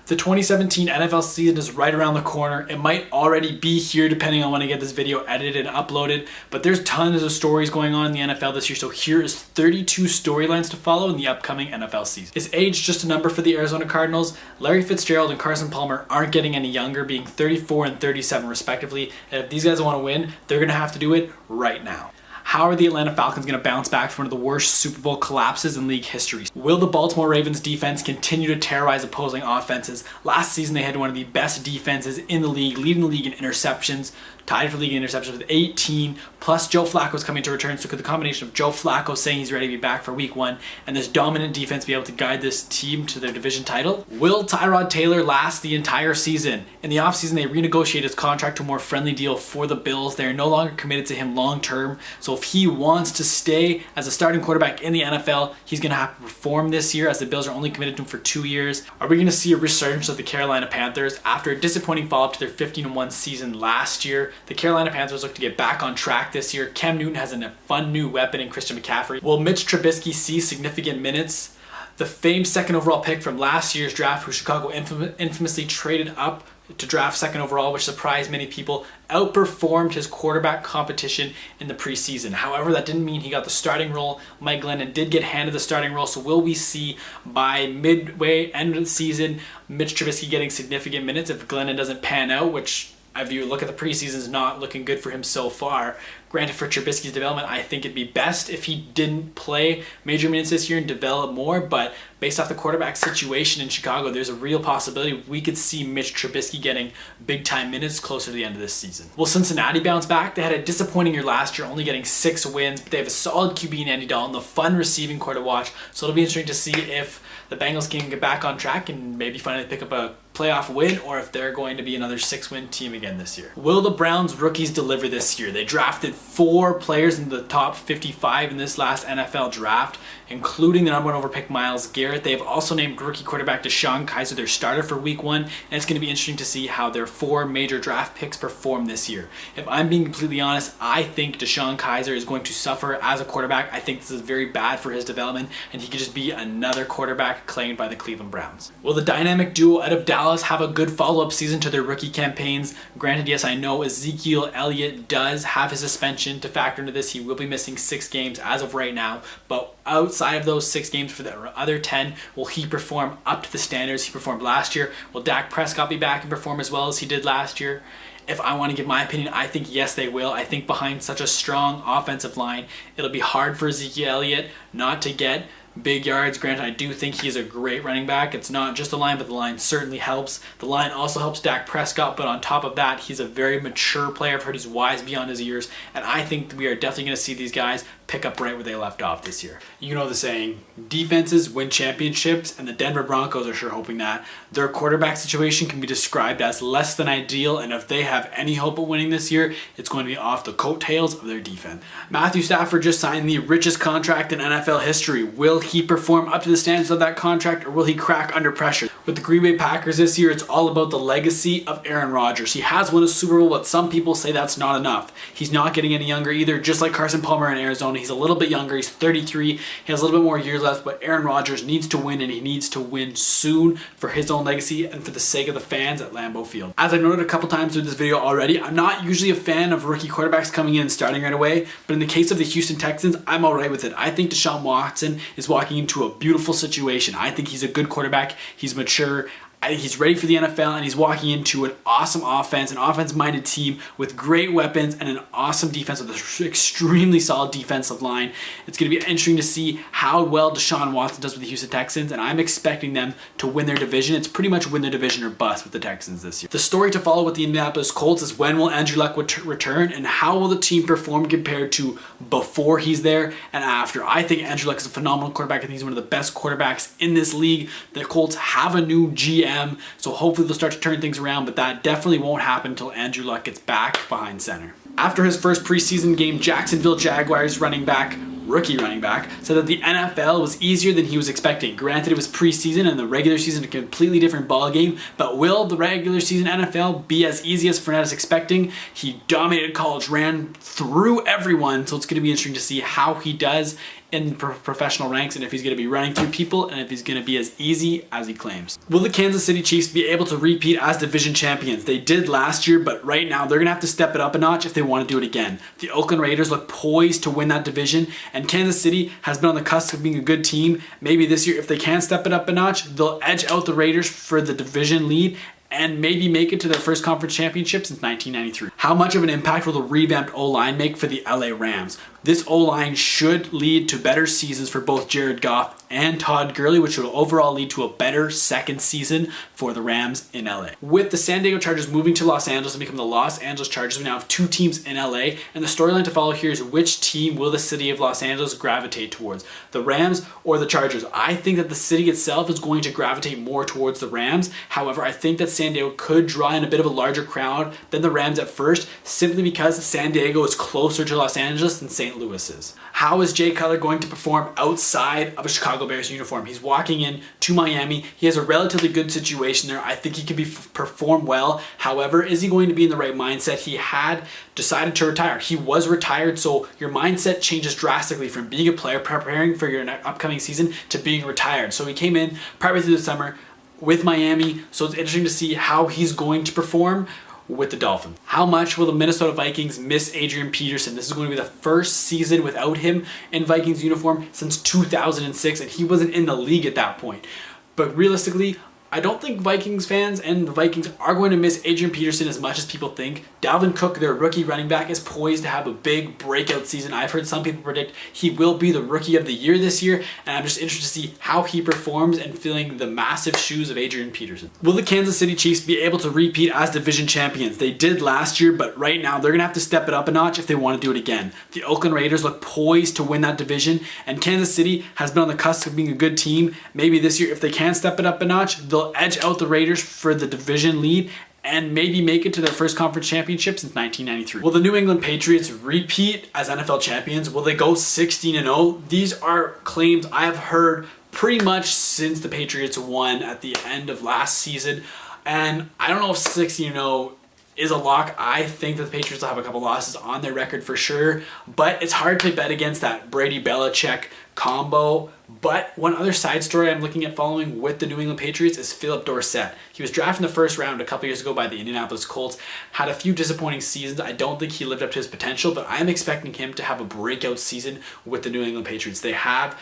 The 2017 NFL season is right around the corner. It might already be here depending on when I get this video edited and uploaded, but there's tons of stories going on in the NFL this year, so here is 32 storylines to follow in the upcoming NFL season. Is age just a number for the Arizona Cardinals? Larry Fitzgerald and Carson Palmer aren't getting any younger, being 34 and 37 respectively, and if these guys want to win, they're going to have to do it right now. How are the Atlanta Falcons going to bounce back from one of the worst Super Bowl collapses in league history? Will the Baltimore Ravens defense continue to terrorize opposing offenses? Last season they had one of the best defenses in the league, leading the league in interceptions, tied for league in interceptions with 18, plus Joe Flacco's coming to return, so could the combination of Joe Flacco saying he's ready to be back for week 1 and this dominant defense be able to guide this team to their division title? Will Tyrod Taylor last the entire season? In the offseason, they renegotiated his contract to a more friendly deal for the Bills. They are no longer committed to him long term, so if he wants to stay as a starting quarterback in the NFL, he's going to have to perform this year, as the Bills are only committed to him for 2 years. Are we going to see a resurgence of the Carolina Panthers? After a disappointing follow-up to their 15-1 season last year, the Carolina Panthers look to get back on track this year. Cam Newton has a fun new weapon in Christian McCaffrey. Will Mitch Trubisky see significant minutes? The famed second overall pick from last year's draft, who Chicago infamously traded up to draft second overall, which surprised many people, outperformed his quarterback competition in the preseason. However, that didn't mean he got the starting role. Mike Glennon did get handed the starting role, so will we see by midway, end of the season, Mitch Trubisky getting significant minutes if Glennon doesn't pan out, which if you look at the preseason, is not looking good for him so far. Granted, for Trubisky's development, I think it'd be best if he didn't play major minutes this year and develop more, but based off the quarterback situation in Chicago, there's a real possibility we could see Mitch Trubisky getting big-time minutes closer to the end of this season. Will Cincinnati bounce back? They had a disappointing year last year, only getting 6 wins, but they have a solid QB in Andy Dalton, the fun receiving core to watch, so it'll be interesting to see if the Bengals can get back on track and maybe finally pick up a playoff win, or if they're going to be another 6-win team again this year. Will the Browns rookies deliver this year? They drafted 4 players in the top 55 in this last NFL draft, including the number 1 overpick Myles Garrett. They have also named rookie quarterback DeShone Kizer their starter for week 1, and it's going to be interesting to see how their 4 major draft picks perform this year. If I'm being completely honest, I think DeShone Kizer is going to suffer as a quarterback. I think this is very bad for his development, and he could just be another quarterback claimed by the Cleveland Browns. Will the dynamic duo out of Dallas have a good follow-up season to their rookie campaigns? Granted, yes, I know Ezekiel Elliott does have his suspension to factor into this. He will be missing 6 games as of right now, but outside of those 6 games for the other 10, will he perform up to the standards he performed last year? Will Dak Prescott be back and perform as well as he did last year? If I want to give my opinion, I think yes, they will. I think behind such a strong offensive line, it'll be hard for Ezekiel Elliott not to get big yards. Granted, I do think he's a great running back. It's not just the line, but the line certainly helps. The line also helps Dak Prescott, but on top of that, he's a very mature player. I've heard he's wise beyond his years, and I think we are definitely going to see these guys pick up right where they left off this year. You know the saying, defenses win championships, and the Denver Broncos are sure hoping that. Their quarterback situation can be described as less than ideal, and if they have any hope of winning this year, it's going to be off the coattails of their defense. Matthew Stafford just signed the richest contract in NFL history. Will he perform up to the standards of that contract, or will he crack under pressure? With the Green Bay Packers this year, it's all about the legacy of Aaron Rodgers. He has won a Super Bowl, but some people say that's not enough. He's not getting any younger either, just like Carson Palmer in Arizona. He's a little bit younger. He's 33. He has a little bit more years left, but Aaron Rodgers needs to win, and he needs to win soon for his own legacy and for the sake of the fans at Lambeau Field. As I've noted a couple times through this video already, I'm not usually a fan of rookie quarterbacks coming in and starting right away, but in the case of the Houston Texans, I'm alright with it. I think Deshaun Watson is walking into a beautiful situation. I think he's a good quarterback. He's mature. I think he's ready for the NFL, and he's walking into an awesome offense, an offense-minded team with great weapons and an awesome defense with an extremely solid defensive line. It's going to be interesting to see how well Deshaun Watson does with the Houston Texans, and I'm expecting them to win their division. It's pretty much win their division or bust with the Texans this year. The story to follow with the Indianapolis Colts is when will Andrew Luck return, and how will the team perform compared to before he's there and after. I think Andrew Luck is a phenomenal quarterback. I think he's one of the best quarterbacks in this league. The Colts have a new GM, so hopefully they'll start to turn things around, but that definitely won't happen until Andrew Luck gets back behind center. After his first preseason game, Jacksonville Jaguars rookie running back, said that the NFL was easier than he was expecting. Granted, it was preseason and the regular season a completely different ball game, but will the regular season NFL be as easy as Fournette is expecting? He dominated college, ran through everyone, so it's going to be interesting to see how he does in professional ranks and if he's going to be running through people and if he's going to be as easy as he claims. Will the Kansas City Chiefs be able to repeat as division champions? They did last year, but right now they're going to have to step it up a notch if they want to do it again. The Oakland Raiders look poised to win that division, and Kansas City has been on the cusp of being a good team. Maybe this year, if they can step it up a notch, they'll edge out the Raiders for the division lead and maybe make it to their first conference championship since 1993. How much of an impact will the revamped O-line make for the LA Rams? This O-line should lead to better seasons for both Jared Goff and Todd Gurley, which will overall lead to a better second season for the Rams in LA. With the San Diego Chargers moving to Los Angeles and become the Los Angeles Chargers, we now have two teams in LA, and the storyline to follow here is which team will the city of Los Angeles gravitate towards, the Rams or the Chargers? I think that the city itself is going to gravitate more towards the Rams. However, I think that San Diego could draw in a bit of a larger crowd than the Rams at first, simply because San Diego is closer to Los Angeles than St. Louis is. How is Jay Cutler going to perform outside of a Chicago Bears uniform? He's walking in to Miami. He has a relatively good situation there. I think he can perform well. However, is he going to be in the right mindset? He had decided to retire. He was retired, so your mindset changes drastically from being a player, preparing for your upcoming season, to being retired. So he came in partway through the summer with Miami, so it's interesting to see how he's going to perform with the Dolphins. How much will the Minnesota Vikings miss Adrian Peterson? This is going to be the first season without him in Vikings uniform since 2006, and he wasn't in the league at that point. But realistically, I don't think Vikings fans and the Vikings are going to miss Adrian Peterson as much as people think. Dalvin Cook, their rookie running back, is poised to have a big breakout season. I've heard some people predict he will be the rookie of the year this year, and I'm just interested to see how he performs and filling the massive shoes of Adrian Peterson. Will the Kansas City Chiefs be able to repeat as division champions? They did last year, but right now they're going to have to step it up a notch if they want to do it again. The Oakland Raiders look poised to win that division, and Kansas City has been on the cusp of being a good team. Maybe this year, if they can step it up a notch, they'll edge out the Raiders for the division lead and maybe make it to their first conference championship since 1993. Will the New England Patriots repeat as NFL champions? Will they go 16-0? These are claims I have heard pretty much since the Patriots won at the end of last season, and I don't know if 16-0 is a lock. I think that the Patriots will have a couple losses on their record for sure, but it's hard to bet against that Brady-Belichick combo. But one other side story I'm looking at following with the New England Patriots is Philip Dorsett. He was drafted in the first round a couple years ago by the Indianapolis Colts, had a few disappointing seasons. I don't think he lived up to his potential, but I'm expecting him to have a breakout season with the New England Patriots. They have,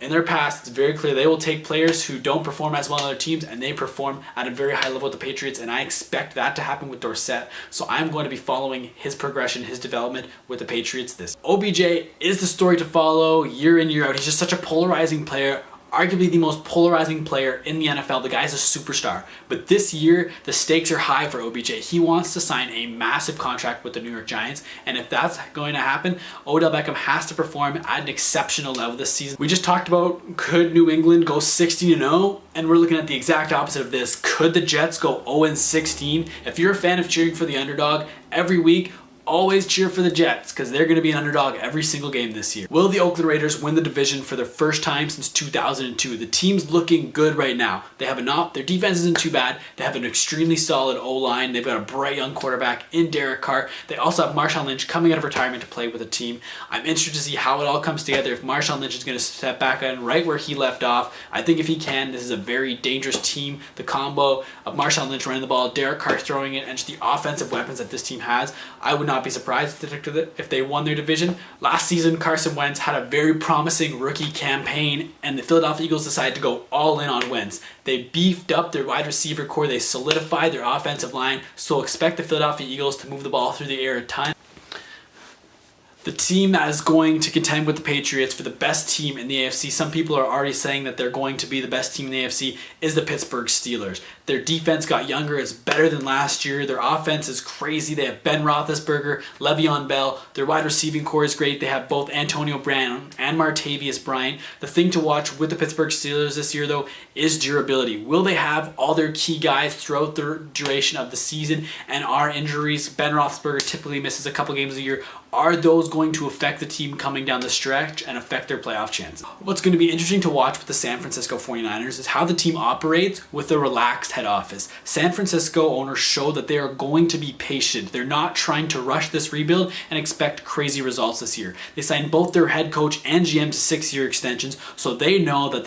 in their past, it's very clear they will take players who don't perform as well on other teams and they perform at a very high level with the Patriots, and I expect that to happen with Dorsett. So I'm going to be following his progression, his development with the Patriots this. OBJ is the story to follow year in, year out. He's just such a polarizing player. Arguably the most polarizing player in the NFL. The guy's a superstar. But this year, the stakes are high for OBJ. He wants to sign a massive contract with the New York Giants. And if that's going to happen, Odell Beckham has to perform at an exceptional level this season. We just talked about, could New England go 16-0? And we're looking at the exact opposite of this. Could the Jets go 0-16? If you're a fan of cheering for the underdog every week, always cheer for the Jets because they're going to be an underdog every single game this year. Will the Oakland Raiders win the division for the first time since 2002? The team's looking good right now. They have their defense isn't too bad. They have an extremely solid O-line. They've got a bright young quarterback in Derek Carr. They also have Marshawn Lynch coming out of retirement to play with the team. I'm interested to see how it all comes together. If Marshawn Lynch is going to step back on right where he left off, I think if he can, this is a very dangerous team. The combo of Marshawn Lynch running the ball, Derek Carr throwing it, and just the offensive weapons that this team has, I would not be surprised if they won their division. Last season, Carson Wentz had a very promising rookie campaign, and the Philadelphia Eagles decided to go all in on Wentz. They beefed up their wide receiver core. They solidified their offensive line. So expect the Philadelphia Eagles to move the ball through the air a ton. The team that is going to contend with the Patriots for the best team in the AFC, some people are already saying that they're going to be the best team in the AFC, is the Pittsburgh Steelers. Their defense got younger, it's better than last year. Their offense is crazy. They have Ben Roethlisberger, Le'Veon Bell. Their wide receiving core is great. They have both Antonio Brown and Martavius Bryant. The thing to watch with the Pittsburgh Steelers this year, though, is durability. Will they have all their key guys throughout the duration of the season? And are injuries, Ben Roethlisberger typically misses a couple games a year, are those going to affect the team coming down the stretch and affect their playoff chances? What's going to be interesting to watch with the San Francisco 49ers is how the team operates with a relaxed head office. San Francisco owners show that they are going to be patient. They're not trying to rush this rebuild and expect crazy results this year. They signed both their head coach and GM to 6-year extensions, so they know that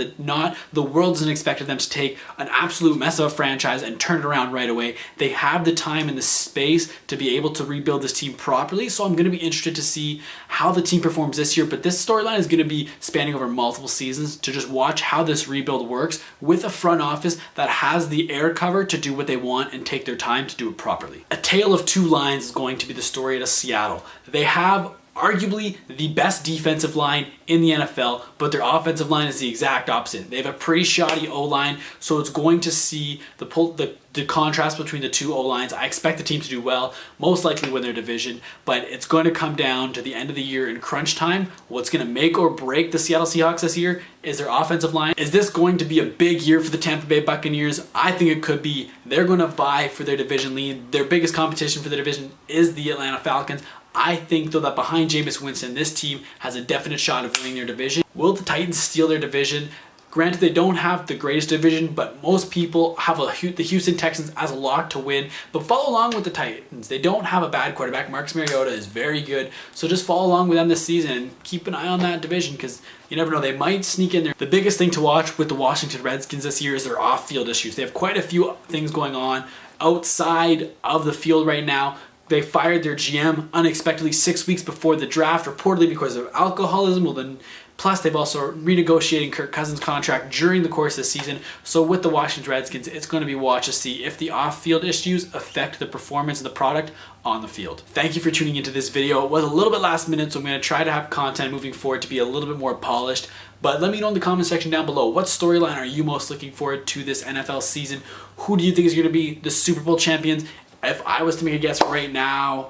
the world isn't expecting them to take an absolute mess of a franchise and turn it around right away. They have the time and the space to be able to rebuild this team properly, so I'm going to be interested to see how the team performs this year, but this storyline is going to be spanning over multiple seasons to just watch how this rebuild works with a front office that has the air cover to do what they want and take their time to do it properly. A tale of two lines is going to be the story of Seattle. They have arguably the best defensive line in the NFL, but their offensive line is the exact opposite. They have a pretty shoddy O-line, so it's going to see the contrast between the two O-lines. I expect the team to do well, most likely win their division, but it's going to come down to the end of the year in crunch time. What's going to make or break the Seattle Seahawks this year is their offensive line. Is this going to be a big year for the Tampa Bay Buccaneers? I think it could be. They're going to vie for their division lead. Their biggest competition for the division is the Atlanta Falcons. I think, though, that behind Jameis Winston, this team has a definite shot of winning their division. Will the Titans steal their division? Granted, they don't have the greatest division, but most people have the Houston Texans as a lock to win. But follow along with the Titans. They don't have a bad quarterback. Marcus Mariota is very good. So just follow along with them this season and keep an eye on that division because you never know. They might sneak in there. The biggest thing to watch with the Washington Redskins this year is their off-field issues. They have quite a few things going on outside of the field right now. They fired their GM unexpectedly 6 weeks before the draft, reportedly because of alcoholism. Plus, they've also renegotiating Kirk Cousins' contract during the course of the season. So with the Washington Redskins, it's going to be watched to see if the off-field issues affect the performance of the product on the field. Thank you for tuning into this video. It was a little bit last minute, so I'm going to try to have content moving forward to be a little bit more polished. But let me know in the comment section down below, what storyline are you most looking forward to this NFL season? Who do you think is going to be the Super Bowl champions? If I was to make a guess right now,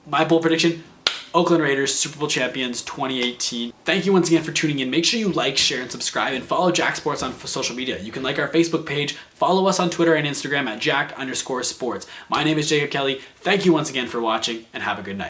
my bold prediction, Oakland Raiders, Super Bowl champions 2018. Thank you once again for tuning in. Make sure you like, share, and subscribe, and follow JAK Sports on social media. You can like our Facebook page, follow us on Twitter and Instagram at JAK_sports. My name is Jacob Kelly. Thank you once again for watching, and have a good night.